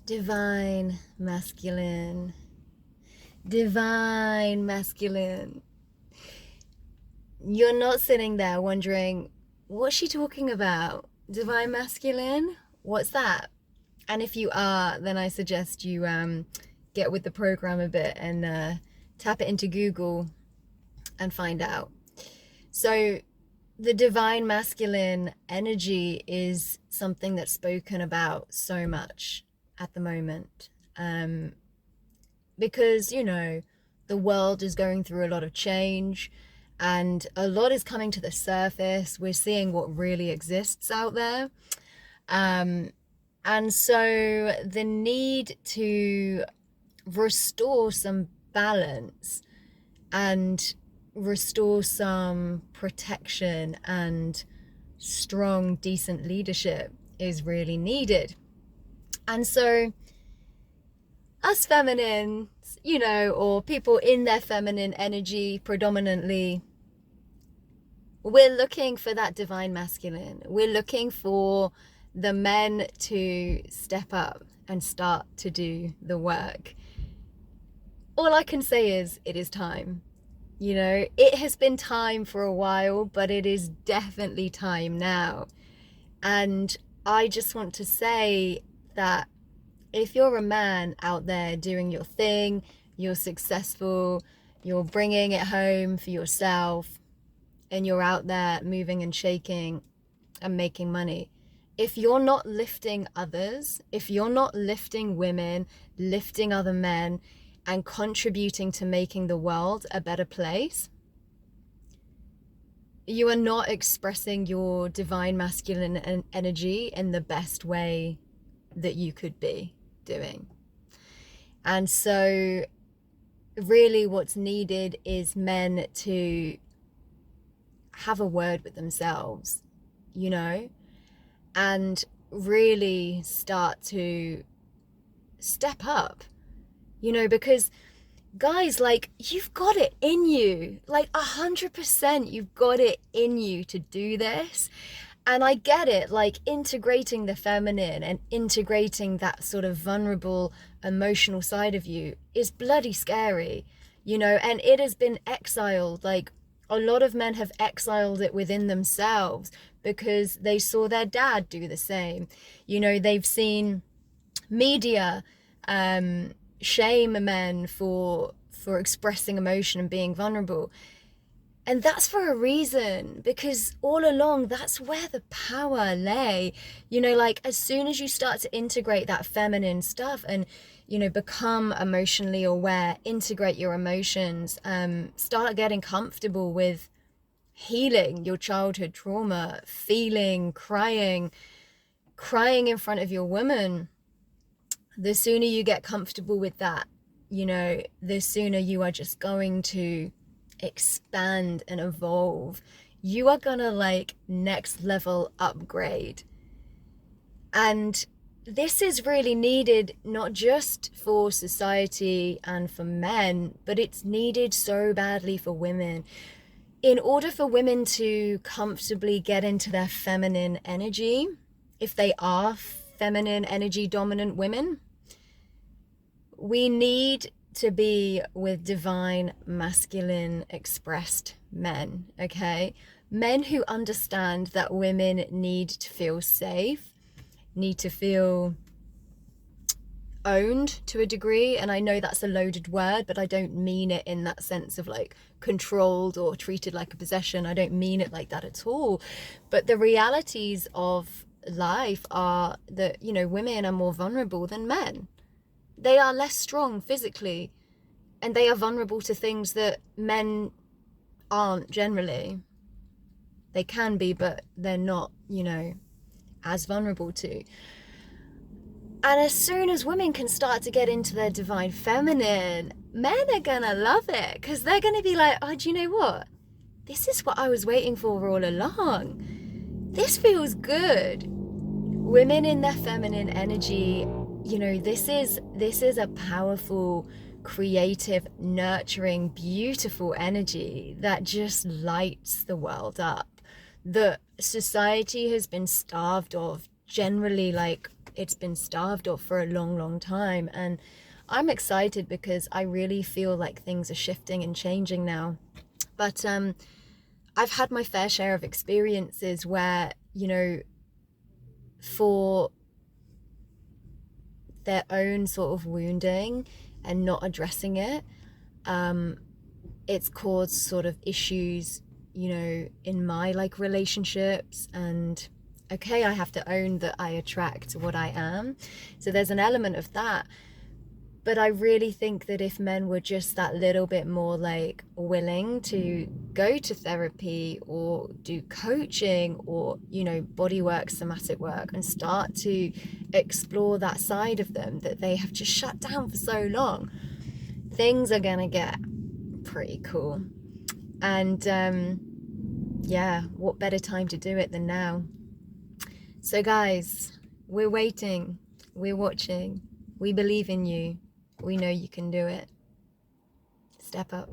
Divine masculine. Divine masculine. You're not sitting there wondering, what's she talking about? Divine masculine? What's that? And if you are, then I suggest you get with the program a bit and tap it into Google and find out. So, the divine masculine energy is something that's spoken about so much at the moment. Because, the world is going through a lot of change and a lot is coming to the surface. We're seeing what really exists out there. And so the need to restore some balance and restore some protection and strong, decent leadership is really needed. And so us feminines, or people in their feminine energy predominantly, we're looking for that divine masculine. We're looking for the men to step up and start to do the work. All I can say is it is time. It has been time for a while, but it is definitely time now. And I just want to say that if you're a man out there doing your thing, you're successful, you're bringing it home for yourself, and you're out there moving and shaking and making money, if you're not lifting others, if you're not lifting women, lifting other men, and contributing to making the world a better place, you are not expressing your divine masculine energy in the best way that you could be doing. And so really what's needed is men to have a word with themselves, and really start to step up, because guys, you've got it in you, 100%, you've got it in you to do this. And I get it, integrating the feminine and integrating that sort of vulnerable emotional side of you is bloody scary, and it has been exiled. A lot of men have exiled it within themselves because they saw their dad do the same. They've seen media shame men for expressing emotion and being vulnerable. And that's for a reason, because all along, that's where the power lay. As soon as you start to integrate that feminine stuff and, become emotionally aware, integrate your emotions, start getting comfortable with healing your childhood trauma, feeling, crying in front of your woman, the sooner you get comfortable with that, the sooner you are just going to expand and evolve. You are gonna next level upgrade. And this is really needed, not just for society and for men, but it's needed so badly for women. In order for women to comfortably get into their feminine energy, if they are feminine energy dominant women, we need to be with divine masculine expressed men, okay? Men who understand that women need to feel safe, need to feel owned to a degree. And I know that's a loaded word, but I don't mean it in that sense of controlled or treated like a possession. I don't mean it like that at all. But the realities of life are that, women are more vulnerable than men. They are less strong physically, and they are vulnerable to things that men aren't generally. They can be, but they're not, as vulnerable to. And as soon as women can start to get into their divine feminine, men are gonna love it, because they're gonna be like, oh, do you know what? This is what I was waiting for all along. This feels good. Women in their feminine energy, this is a powerful, creative, nurturing, beautiful energy that just lights the world up, that society has been starved of generally it's been starved of for a long, long time. And I'm excited because I really feel like things are shifting and changing now. But I've had my fair share of experiences where, you know, for their own sort of wounding and not addressing it, it's caused sort of issues, you know, in my like relationships. And okay, I have to own that I attract what I am. So there's an element of that. But I really think that if men were just that little bit more like willing to go to therapy or do coaching or, you know, body work, somatic work, and start to explore that side of them that they have just shut down for so long, things are gonna get pretty cool. And yeah, what better time to do it than now? So guys, we're waiting, we're watching, we believe in you. We know you can do it. Step up.